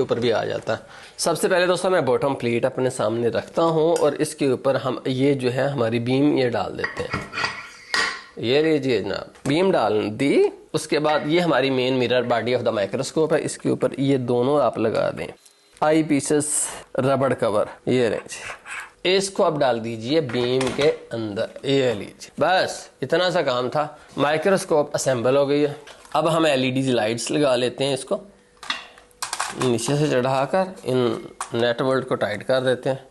ऊपर भी आ जाता है। सबसे पहले दोस्तों मैं बॉटम प्लेट अपने सामने रखता हूँ और इसके ऊपर हम ये जो है हमारी बीम ये डाल देते हैं। ये लीजिए जनाब, बीम डाल दी। उसके बाद ये हमारी main mirror body of the microscope है, इसके ऊपर ये दोनों आप लगा दें आई पीसेस रबड़ कवर। ये लीजिए, इसको आप डाल दीजिए बीम के अंदर। ये लीजिए, बस इतना सा काम था, माइक्रोस्कोप असेंबल हो गई है। अब हम एलईडी लाइट्स लगा लेते हैं, इसको नीचे से चढ़ाकर इन नेट बोल्ट को टाइट कर देते हैं।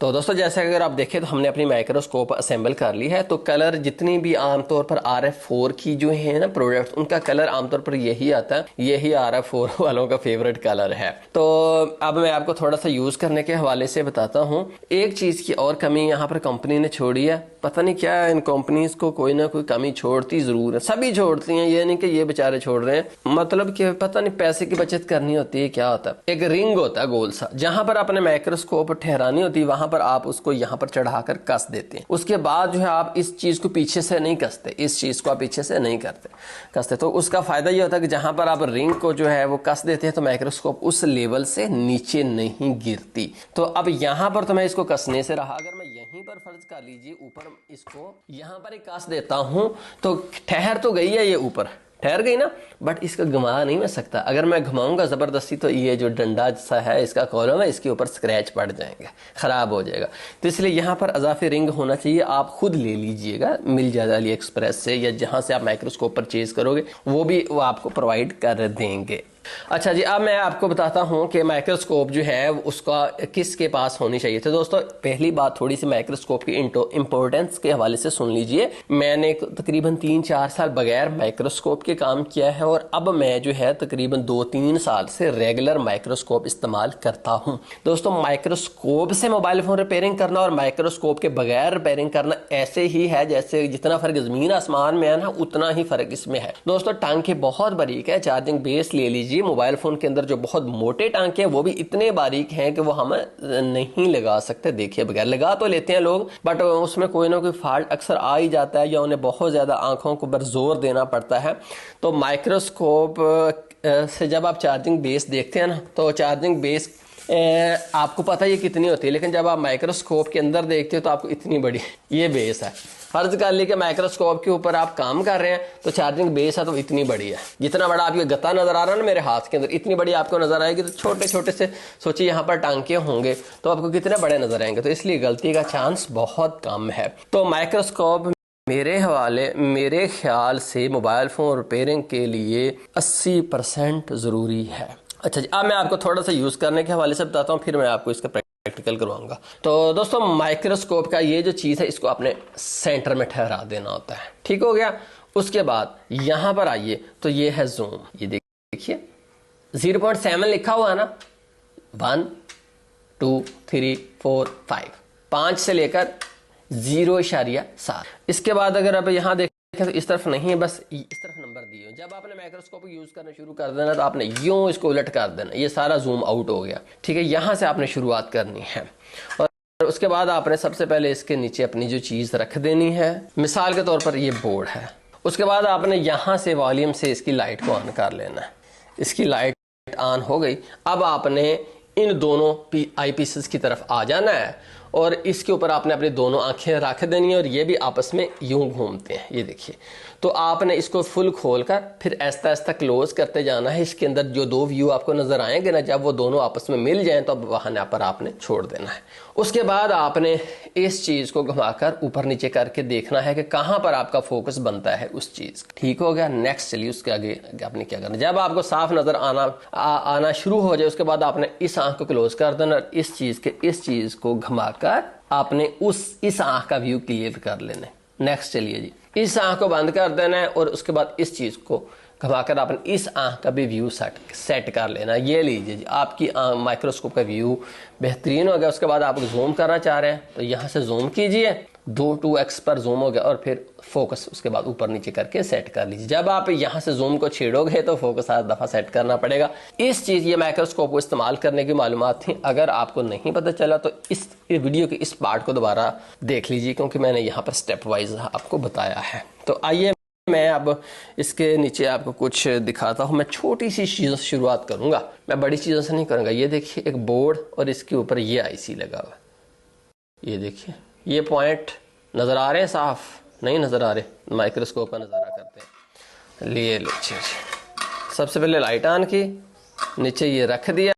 तो दोस्तों जैसे अगर आप देखें तो हमने अपनी माइक्रोस्कोप असेंबल कर ली है। तो कलर जितनी भी आमतौर पर RF4 की जो है ना प्रोडक्ट, उनका कलर आमतौर पर यही आता है, यही RF4 वालों का फेवरेट कलर है। तो अब मैं आपको थोड़ा सा यूज करने के हवाले से बताता हूँ। एक चीज की और कमी यहाँ पर कंपनी ने छोड़ी है, पता नहीं क्या इन कंपनीज को कोई ना कोई कमी छोड़ती जरूर है, सभी छोड़ती हैं, ये नहीं कि ये बेचारे छोड़ रहे हैं, मतलब कि पता नहीं पैसे की बचत करनी होती है, क्या होता है। एक रिंग होता है गोल सा, जहां पर अपने माइक्रोस्कोप ठहरानी होती है, वहां पर आप उसको यहाँ पर चढ़ाकर कस देते हैं। उसके बाद जो है आप इस चीज को पीछे से नहीं कसते, इस चीज को आप पीछे से नहीं कसते। तो उसका फायदा ये होता है कि जहां पर आप रिंग को जो है वो कस देते हैं तो माइक्रोस्कोप उस लेवल से नीचे नहीं गिरती। तो अब यहाँ पर तो मैं इसको कसने से रहा, अगर मैं यहीं पर फर्ज कर लीजिए ऊपर इसको यहाँ पर एक कस देता हूं तो ठहर तो गई है, ये ऊपर ठहर गई ना, बट इसको घुमा नहीं मैं सकता। अगर मैं घुमाऊंगा जबरदस्ती तो ये जो डंडा सा है इसका कॉलम है, इसके ऊपर स्क्रैच पड़ जाएंगे, खराब हो जाएगा। तो इसलिए यहाँ पर अजाफी रिंग होना चाहिए, आप खुद ले लीजिएगा, मिल जाएगा अली एक्सप्रेस से, या जहां से आप माइक्रोस्कोप परचेज करोगे वो आपको प्रोवाइड कर देंगे। अच्छा जी, अब मैं आपको बताता हूं कि माइक्रोस्कोप जो है उसका किसके पास होनी चाहिए। तो दोस्तों पहली बात थोड़ी सी माइक्रोस्कोप की इंपॉर्टेंस के हवाले से सुन लीजिए। मैंने तकरीबन 3-4 साल बगैर माइक्रोस्कोप के काम किया है और अब मैं जो है तकरीबन 2-3 साल से रेगुलर माइक्रोस्कोप इस्तेमाल करता हूं। दोस्तों माइक्रोस्कोप से मोबाइल फोन रिपेयरिंग करना और माइक्रोस्कोप के बगैर रिपेयरिंग करना ऐसे ही है जैसे जितना फर्क जमीन आसमान में है ना, उतना ही फर्क इसमें है। दोस्तों टांके बहुत बारीक है, चार्जिंग बेस ले लीजिए। मोबाइल फोन के अंदर जो बहुत मोटे टांके हैं वो भी इतने बारीक हैं कि वो हम नहीं लगा सकते देखिए बगैर। लगा तो लेते हैं लोग, बट उसमें कोई ना कोई फॉल्ट अक्सर आ ही जाता है या उन्हें बहुत ज्यादा आंखों को पर जोर देना पड़ता है। तो माइक्रोस्कोप से जब आप चार्जिंग बेस देखते हैं ना, तो चार्जिंग बेस आपको पता है ये कितनी होती है, लेकिन जब आप माइक्रोस्कोप के अंदर देखते हो तो आपको इतनी बड़ी ये बेस है। फर्ज कर ली कि माइक्रोस्कोप के ऊपर आप काम कर रहे हैं तो चार्जिंग बेस है तो इतनी बड़ी है, जितना बड़ा आपको गत्ता नजर आ रहा है ना मेरे हाथ के अंदर, इतनी बड़ी आपको नजर आएगी। तो छोटे छोटे से सोचिए यहाँ पर टांके होंगे तो आपको कितने बड़े नजर आएंगे, तो इसलिए गलती का चांस बहुत कम है। तो माइक्रोस्कोप मेरे ख्याल से मोबाइल फोन रिपेयरिंग के लिए 80% जरूरी है। अच्छा जी, अब मैं आपको थोड़ा सा यूज करने के हवाले से बताता हूँ, फिर मैं आपको इसका प्रैक्टिकल करवाऊंगा। तो दोस्तों माइक्रोस्कोप का ये जो चीज है इसको अपने सेंटर में ठहरा देना होता है, ठीक हो गया। उसके बाद यहां पर आइए तो ये है जूम, ये देखिए 0.7 लिखा हुआ है ना, 1 2 3 4 5, 5 से लेकर 0.7। इसके बाद अगर आप यहां देखें तो इस तरफ नहीं है, बस इस तरफ नंबर दिए। जब आपने माइक्रोस्कोप यूज करना शुरू कर देना तो आपने यूं इसको उलट कर देना, ये सारा जूम आउट हो गया, ठीक है। यहां से आपने शुरुआत करनी है और उसके बाद आपने सबसे पहले इसके नीचे अपनी जो चीज रख देनी है, मिसाल के तौर पर ये बोर्ड है। उसके बाद आपने यहां से वॉल्यूम से इसकी लाइट को ऑन कर लेना है। इसकी लाइट ऑन हो गई, अब आपने इन दोनों आई पीसेस की तरफ आ जाना है और इसके ऊपर आपने अपनी दोनों आंखें रख देनी है और ये भी आपस में यूं घूमते हैं, ये देखिए। तो आपने इसको फुल खोलकर फिर ऐसा ऐसा क्लोज करते जाना है। इसके अंदर जो 2 व्यू आपको नजर आएंगे ना, जब वो दोनों आपस में मिल जाएं तो वहां पर आपने छोड़ देना है। उसके बाद आपने इस चीज को घुमाकर ऊपर नीचे करके देखना है कि कहां पर आपका फोकस बनता है उस चीज, ठीक हो गया। नेक्स्ट चलिए उसके आगे आपने क्या करना, जब आपको साफ नजर आना शुरू हो जाए उसके बाद आपने इस आंख को क्लोज कर देना, इस चीज को घुमाकर आपने इस आंख का व्यू क्लियर कर लेना है। नेक्स्ट चलिए जी, इस आंख को बंद कर देना है और उसके बाद इस चीज को घुमाकर आपने इस आंख का भी व्यू सेट कर लेना। ये लीजिए जी, आपकी माइक्रोस्कोप का व्यू बेहतरीन हो गया। उसके बाद आप जूम करना चाह रहे हैं तो यहां से जूम कीजिए, 2x पर जूम हो गया और फिर फोकस उसके बाद ऊपर नीचे करके सेट कर लीजिए। जब आप यहां से जूम को छेड़ोगे तो फोकस हर दफा सेट करना पड़ेगा। इस चीज ये माइक्रोस्कोप को इस्तेमाल करने की मालूमात थी, अगर आपको नहीं पता चला तो इस वीडियो के इस पार्ट को दोबारा देख लीजिए, क्योंकि मैंने यहाँ पर स्टेप वाइज आपको बताया है। तो आइए मैं अब इसके नीचे आपको कुछ दिखाता हूँ। मैं छोटी सी चीज़ों से शुरुआत करूँगा, मैं बड़ी चीज़ों से नहीं करूँगा। ये देखिए एक बोर्ड और इसके ऊपर ये आईसी लगा हुआ, ये देखिए ये पॉइंट नज़र आ रहे हैं, साफ नहीं नज़र आ रहे, माइक्रोस्कोप का नज़ारा करते हैं। लिए लीजिए, सबसे पहले लाइट ऑन की, नीचे ये रख दिया।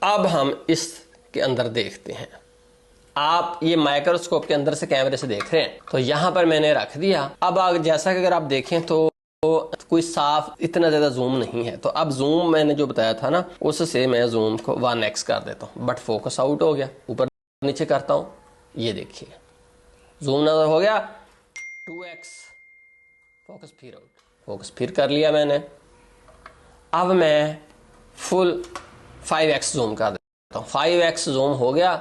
अब हम इसके अंदर देखते हैं। आप ये माइक्रोस्कोप के अंदर से कैमरे से देख रहे हैं, तो यहाँ पर मैंने रख दिया। अब जैसा कि अगर आप देखें तो कोई साफ इतना ज़्यादा जूम नहीं है, तो अब जूम मैंने जो बताया था ना, उससे मैं जूम को 1x कर देता हूँ, बट फोकस आउट हो गया। ऊपर नीचे करता हूँ, ये देखिए जूम नजर हो गया 2x, फोकस फिर आउट, फोकस फिर कर लिया मैंने। अब मैं फुल 5x जूम कर देता हूँ, 5x जूम हो गया।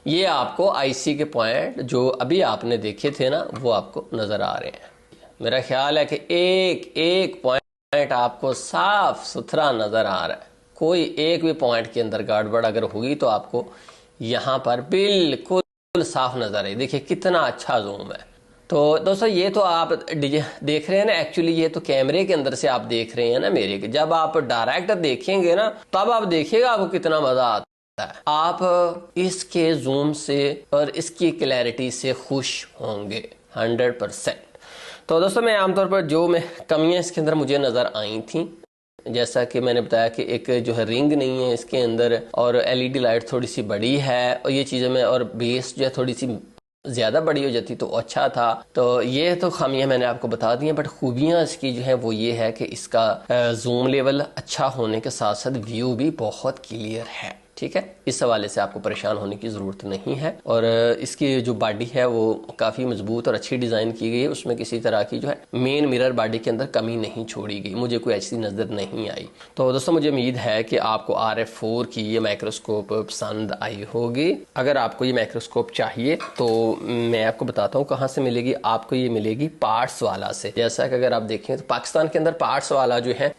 ये आपको आईसी के पॉइंट जो अभी आपने देखे थे ना, वो आपको नजर आ रहे हैं। मेरा ख्याल है कि एक एक पॉइंट आपको साफ सुथरा नजर आ रहा है। कोई एक भी पॉइंट के अंदर गड़बड़ अगर होगी तो आपको यहाँ पर बिल्कुल साफ नजर आए। देखिए कितना अच्छा जूम है। तो दोस्तों ये तो आप देख रहे हैं ना, एक्चुअली ये तो कैमरे के अंदर से आप देख रहे हैं ना मेरे के। जब आप डायरेक्ट देखेंगे ना, तब आप देखिएगा आपको कितना मजा आता है। आप इसके जूम से और इसकी क्लैरिटी से खुश होंगे 100%। तो दोस्तों मैं आमतौर पर जो मैं कमियां इसके अंदर मुझे नज़र आई थी, जैसा कि मैंने बताया कि एक जो है रिंग नहीं है इसके अंदर, और एलईडी लाइट थोड़ी सी बड़ी है, और ये चीज़ें में, और बेस जो है थोड़ी सी ज़्यादा बड़ी हो जाती तो अच्छा था। तो ये तो खामियां मैंने आपको बता दी हैं, बट खूबियां इसकी जो है वो ये है कि इसका जूम लेवल अच्छा होने के साथ साथ व्यू भी बहुत क्लियर है। ठीक है, इस हवाले से आपको परेशान होने की ज़रूरत नहीं है। और इसकी जो बॉडी है वो काफ़ी मजबूत और अच्छी डिज़ाइन की गई है। उसमें किसी तरह की जो है मेन मिरर बॉडी के अंदर कमी नहीं छोड़ी गई, मुझे कोई ऐसी नज़र नहीं आई। तो दोस्तों मुझे उम्मीद है कि आपको RF4 की ये माइक्रोस्कोप पसंद आई होगी। अगर आपको ये माइक्रोस्कोप चाहिए तो मैं आपको बताता हूँ कहाँ से मिलेगी। आपको ये मिलेगी पार्ट्स वाला से। जैसा कि अगर आप देखें तो पाकिस्तान के अंदर पार्ट्स वाला जो है